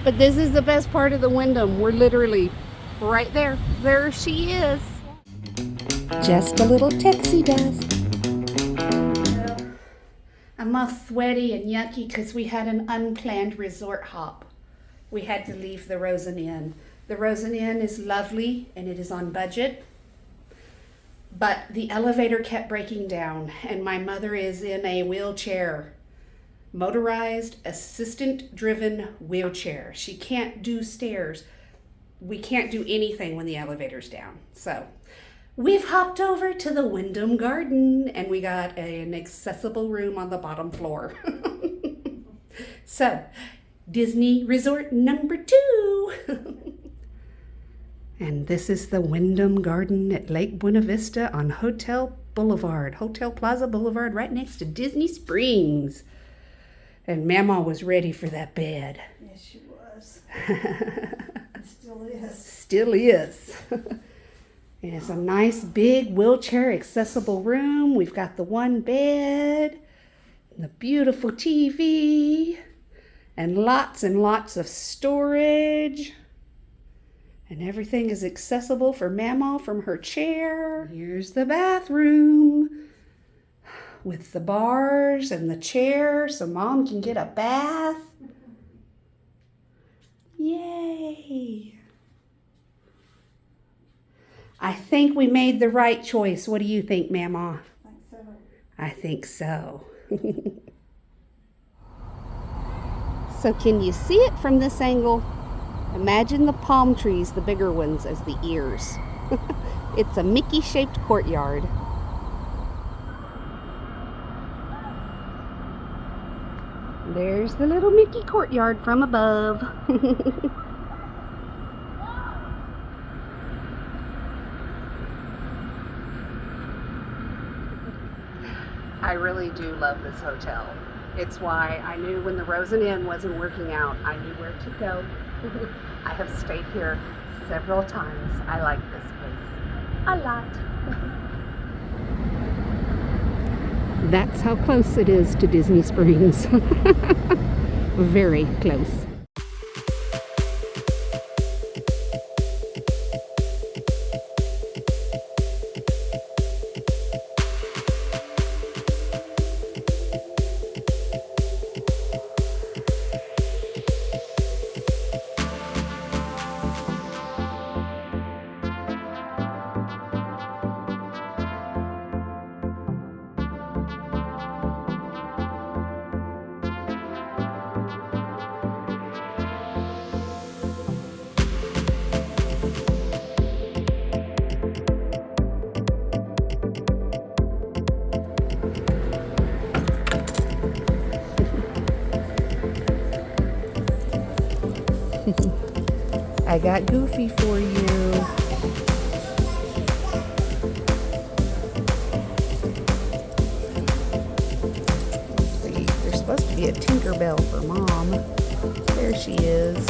But this is the best part of the Wyndham. We're literally right there. There she is. Just a little taxi dust. I'm all sweaty and yucky because we had an unplanned resort hop. We had to leave the Rosen Inn. The Rosen Inn is lovely and it is on budget, but the elevator kept breaking down and my mother is in a wheelchair, motorized, assistant-driven wheelchair. She can't do stairs. We can't do anything when the elevator's down. So we've hopped over to the Wyndham Garden and we got an accessible room on the bottom floor. So, Disney Resort number 2. And this is the Wyndham Garden at Lake Buena Vista on Hotel Plaza Boulevard, right next to Disney Springs. And Mama was ready for that bed. Yes, she was. It still is. Still is. And it's a nice big wheelchair accessible room. We've got the one bed, and the beautiful TV, and lots of storage. And everything is accessible for Mama from her chair. Here's the bathroom with the bars and the chair so Mom can get a bath. Yay! I think we made the right choice. What do you think, Mama? I think so. So can you see it from this angle? Imagine the palm trees, the bigger ones, as the ears. It's a Mickey-shaped courtyard. There's the little Mickey courtyard from above. I really do love this hotel. It's why I knew when the Rosen Inn wasn't working out, I knew where to go. I have stayed here several times. I like this place a lot. That's how close it is to Disney Springs. Very close. I got Goofy for you. Let's see, there's supposed to be a Tinkerbell for Mom. There she is.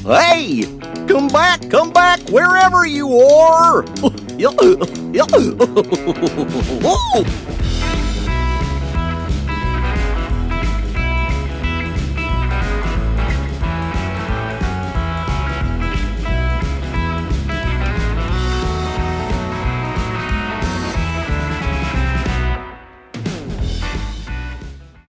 Hey! Come back, wherever you are!